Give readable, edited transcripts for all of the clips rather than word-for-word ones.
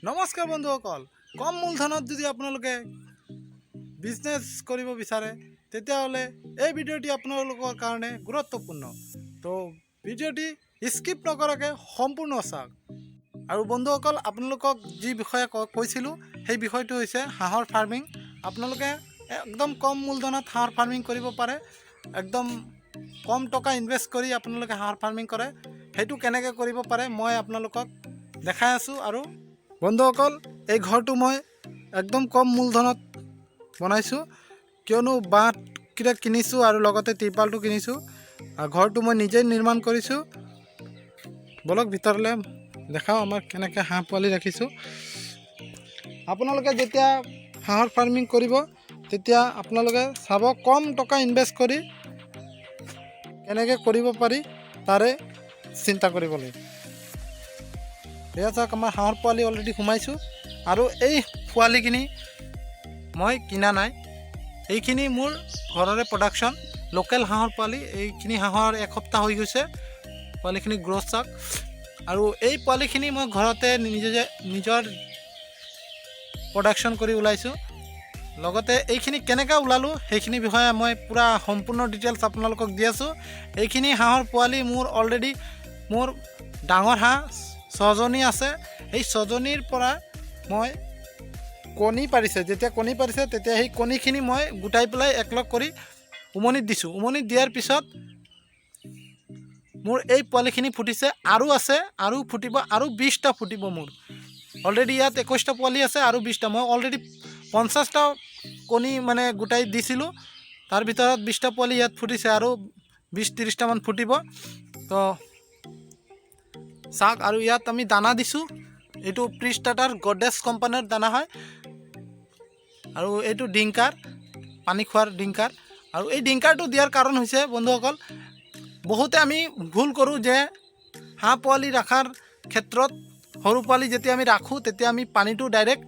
নমস্কাৰ বন্ধুসকল, কম মূলধনত যদি আপোনালোকে বিজনেছ কৰিব বিচাৰে তেতিয়াহ'লে এই ভিডিঅ'টি আপোনালোকৰ কাৰণে গুৰুত্বপূৰ্ণ। তো ভিডিঅ'টি স্কিপ নকৰাকৈ সম্পূৰ্ণ চাওক। আৰু বন্ধুসকল, আপোনালোকক যি বিষয়ে কৈছিলোঁ সেই বিষয়টো হৈছে হাঁহৰ ফাৰ্মিং। আপোনালোকে একদম কম মূলধনত হাঁহৰ ফাৰ্মিং কৰিব পাৰে। একদম কম টকা ইনভেষ্ট কৰি আপোনালোকে হাঁহৰ ফাৰ্মিং কৰে, সেইটো কেনেকৈ কৰিব পাৰে মই আপোনালোকক দেখাই আছোঁ। আৰু বন্ধুসকল, এই ঘৰটো মই একদম কম মূলধনত বনাইছোঁ, কিয়নো বাঁহকেইটা কিনিছোঁ আৰু লগতে ত্ৰিপালটো কিনিছোঁ। আৰু ঘৰটো মই নিজেই নিৰ্মাণ কৰিছোঁ। বলক ভিতৰলৈ দেখাওঁ আমাৰ কেনেকৈ হাঁহ পোৱালি ৰাখিছোঁ। আপোনালোকে যেতিয়া হাঁহৰ ফাৰ্মিং কৰিব তেতিয়া আপোনালোকে চাব, কম টকা ইনভেষ্ট কৰি কেনেকৈ কৰিব পাৰি তাৰে চিন্তা কৰিব লাগিব। এয়া চাওক, আমাৰ হাঁহৰ পোৱালি অলৰেডি সোমাইছোঁ। আৰু এই পোৱালিখিনি মই কিনা নাই, এইখিনি মোৰ ঘৰৰে প্ৰডাকশ্যন, লোকেল হাঁহৰ পোৱালি। এইখিনি হাঁহৰ এসপ্তাহ হৈ গৈছে, পোৱালিখিনি গ্ৰ'থ চাওক। আৰু এই পোৱালিখিনি মই ঘৰতে নিজৰ প্ৰডাকশ্যন কৰি ওলাইছোঁ। লগতে এইখিনি কেনেকৈ ওলালোঁ সেইখিনি বিষয়ে মই পূৰা সম্পূৰ্ণ ডিটেইলছ আপোনালোকক দি আছোঁ। এইখিনি হাঁহৰ পোৱালি মোৰ অলৰেডি ডাঙৰ হাঁহ 6জনী আছে। এই 6জনীৰ পৰা মই কণী পাৰিছে, যেতিয়া কণী পাৰিছে তেতিয়া সেই কণীখিনি মই গোটাই পেলাই একলগ কৰি উমনিত দিছোঁ। উমনিত দিয়াৰ পিছত মোৰ এই পোৱালিখিনি ফুটিছে, আৰু আছে, আৰু ফুটিব, আৰু 20টা ফুটিব। মোৰ অলৰেডি ইয়াত 21টা পোৱালি আছে আৰু 20টা। মই অলৰেডি 50টা কণী মানে গোটাই দিছিলোঁ, তাৰ ভিতৰত 20টা পোৱালি ইয়াত ফুটিছে, আৰু 20-30টামান ফুটিব। তো চাওক, আৰু ইয়াত আমি দানা দিছোঁ। এইটো প্ৰি-ষ্টাৰ্টাৰ গডৰেজ কোম্পানীৰ দানা হয়। আৰু এইটো ডিংকাৰ, পানী খোৱাৰ ডিংকাৰ। আৰু এই ডিংকাৰটো দিয়াৰ কাৰণ হৈছে বন্ধুসকল, বহুতে আমি ভুল কৰোঁ যে হাঁহ পোৱালি ৰখাৰ ক্ষেত্ৰত সৰু পোৱালি যেতিয়া আমি ৰাখোঁ তেতিয়া আমি পানীটো ডাইৰেক্ট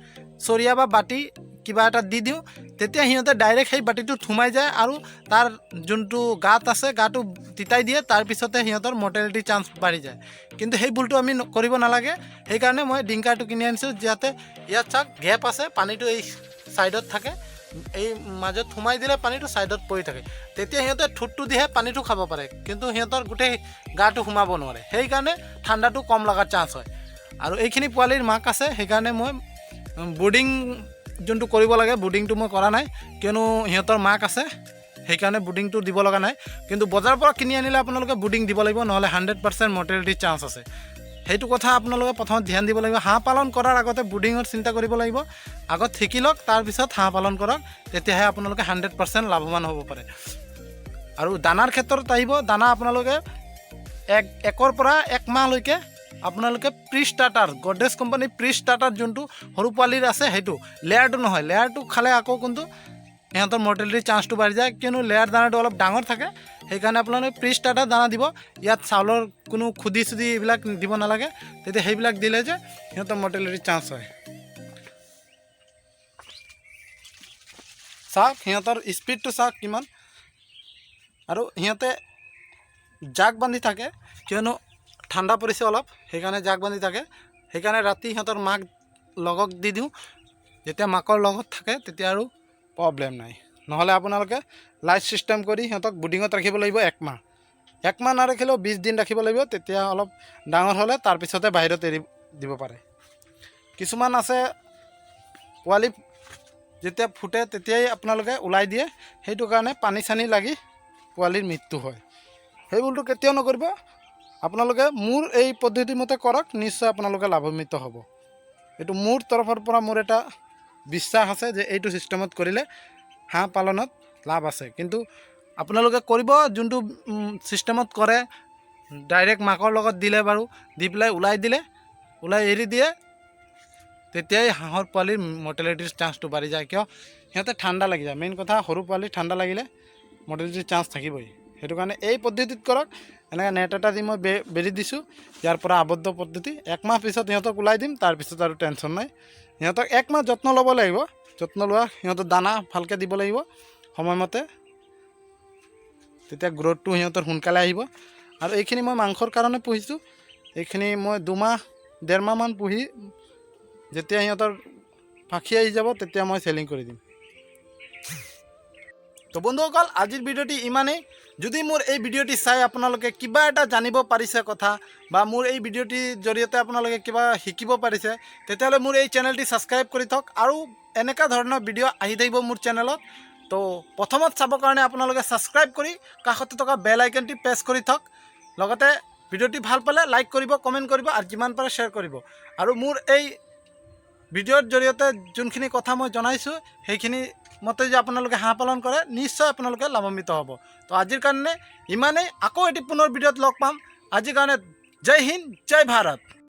চৰিয়া বা বাতি কিবা এটা দি দিওঁ। তেতিয়া সিহঁতে ডাইৰেক্ট সেই বাতিটোত সোমাই যায় আৰু তাৰ যোনটো গাঁত আছে গাটো তিতাই দিয়ে, তাৰপিছতে সিহঁতৰ মৰ্টেলিটি চান্স বাঢ়ি যায়। কিন্তু সেই ভুলটো আমি কৰিব নালাগে। সেইকাৰণে মই ডিংকাৰটো কিনি আনিছোঁ, যাতে ইয়াত চাওক গেপ আছে, পানীটো এই ছাইডত থাকে, এই মাজত সোমাই দিলে পানীটো ছাইডত পৰি থাকে। তেতিয়া সিহঁতে ঠোঁটটো দিহে পানীটো খাব পাৰে, কিন্তু সিহঁতৰ গোটেই গাটো সোমাব নোৱাৰে। সেইকাৰণে ঠাণ্ডাটো কম লগাৰ চান্স হয়। আৰু এইখিনি পোৱালিৰ মাক আছে, সেইকাৰণে মই ব্ৰুডিং যোনটো কৰিব লাগে ব্ৰুডিংটো মই কৰা নাই, কিয়নো সিহঁতৰ মাক আছে, সেইকাৰণে ব্ৰুডিংটো দিব লগা নাই। কিন্তু বজাৰৰ পৰা কিনি আনিলে আপোনালোকে ব্ৰুডিং দিব লাগিব, নহ'লে 100% মৰ্টেলিটি চান্স আছে। সেইটো কথা আপোনালোকে প্ৰথমত ধ্যান দিব লাগিব। হাঁহ পালন কৰাৰ আগতে ব্ৰুডিঙৰ চিন্তা কৰিব লাগিব। আগত শিকি লওক, তাৰপিছত হাঁহ পালন কৰক, তেতিয়াহে আপোনালোকে 100% লাভৱান হ'ব পাৰে। আৰু দানাৰ ক্ষেত্ৰত আহিব, দানা আপোনালোকে 1 পৰা 1 মাহলৈকে আপোনালোকে প্ৰি-ষ্টাৰ্টাৰ, গডৰেজ কোম্পানীৰ প্ৰি-ষ্টাৰ্টাৰ যোনটো সৰু পোৱালিৰ আছে সেইটো, লেয়াৰটো নহয়। লেয়াৰটো খালে আকৌ কিন্তু সিহঁতৰ মৰ্টেলিটিৰ চান্সটো বাঢ়ি যায়, কিয়নো লেয়াৰ দানাটো অলপ ডাঙৰ থাকে। সেইকাৰণে আপোনালোকে প্ৰি-ষ্টাৰ্টাৰ দানা দিব। ইয়াত চাউলৰ কোনো খুদি চুদি এইবিলাক দিব নালাগে, তেতিয়া সেইবিলাক দিলে যে সিহঁতৰ মৰ্টেলিটিৰ চান্স হয়। চাওক সিহঁতৰ স্পীডটো চাওক কিমান। আৰু সিহঁতে জাক বান্ধি থাকে, কিয়নো ঠাণ্ডা পৰিছে অলপ, সেইকাৰণে জাক বান্ধি থাকে। সেইকাৰণে ৰাতি সিহঁতৰ মাক লগক দি দিওঁ। যেতিয়া মাকৰ লগত থাকে তেতিয়া আৰু প্ৰব্লেম নাই। নহ'লে আপোনালোকে লাইট ছিষ্টেম কৰি সিহঁতক ব্ৰুডিঙত ৰাখিব লাগিব 1 মাহ। 1 মাহ নাৰাখিলেও 20 দিন ৰাখিব লাগিব, তেতিয়া অলপ ডাঙৰ হ'লে তাৰপিছতে বাহিৰত এৰি দিব পাৰে। কিছুমান আছে পোৱালি যেতিয়া ফুটে তেতিয়াই আপোনালোকে ওলাই দিয়ে, সেইটো কাৰণে পানী চানী লাগি পোৱালিৰ মৃত্যু হয়। সেই ভুলটো কেতিয়াও নকৰিব। আপোনালোকে মোৰ এই পদ্ধতিমতে কৰক, নিশ্চয় আপোনালোকে লাভান্বিত হ'ব। এইটো মোৰ তৰফৰ পৰা মোৰ এটা বিশ্বাস আছে যে এইটো ছিষ্টেমত কৰিলে হাঁহ পালনত লাভ আছে। কিন্তু আপোনালোকে কৰিব যোনটো ছিষ্টেমত কৰে, ডাইৰেক্ট মাকৰ লগত দিলে বাৰু, দি পেলাই ওলাই এৰি দিয়ে, তেতিয়াই হাঁহৰ পোৱালিৰ মৰ্টেলিটিৰ চান্সটো বাঢ়ি যায়। কিয়? সিহঁতে ঠাণ্ডা লাগি যায়। মেইন কথা, সৰু পোৱালি ঠাণ্ডা লাগিলে মৰ্টেলিটিৰ চান্স থাকিবই। সেইটো কাৰণে এই পদ্ধতিত কৰক। এনেকৈ নেট এটা দি মই বেৰি দিছোঁ, ইয়াৰ পৰা আবদ্ধ পদ্ধতি। 1 মাহ পিছত সিহঁতক ওলাই দিম, তাৰপিছত আৰু টেনশ্যন নাই। সিহঁতক 1 মাহ যত্ন ল'ব লাগিব। যত্ন লোৱা, সিহঁতৰ দানা ভালকৈ দিব লাগিব সময়মতে, তেতিয়া গ্ৰ'থটো সিহঁতৰ সোনকালে আহিব। আৰু এইখিনি মই মাংসৰ কাৰণে পুহিছোঁ। এইখিনি মই 2 মাহ 1.5 মাহমান পুহি যেতিয়া সিহঁতৰ ফাঁকি আহি যাব তেতিয়া মই চেলিং কৰি দিম। তো বন্ধুসকল আজিৰ ভিডিঅ'টি ইমানেই। যদি মোৰ এই ভিডিঅ'টি চাই আপোনালোকে কিবা এটা জানিব পাৰিছে কথা বা মোৰ এই ভিডিঅ'টিৰ জৰিয়তে আপোনালোকে কিবা শিকিব পাৰিছে তেতিয়াহ'লে মোৰ এই চেনেলটি ছাবস্ক্ৰাইব কৰি থওক আৰু এনেকুৱা ধৰণৰ ভিডিঅ' আহি থাকিব মোৰ চেনেলত। তো প্ৰথমত চাবৰ কাৰণে আপোনালোকে ছাবস্ক্ৰাইব কৰি কাষতে থকা বেল আইকনটি প্ৰেছ কৰি থওক। লগতে ভিডিঅ'টি ভাল পালে লাইক কৰিব, কমেণ্ট কৰিব আৰু যিমান পাৰে শ্বেয়াৰ কৰিব। আৰু মোৰ এই ভিডিঅ'ৰ জৰিয়তে যোনখিনি কথা মই জনাইছোঁ সেইখিনি মতে যে আপোনালোকে হাঁহ পালন কৰে নিশ্চয় আপোনালোকে লাভান্বিত হ'ব। তো আজিৰ কাৰণে ইমানেই। আকৌ এটি পুনৰ ভিডিঅ'ত লগ পাম। আজিৰ কাৰণে জয় হিন্দ, জয় ভাৰত।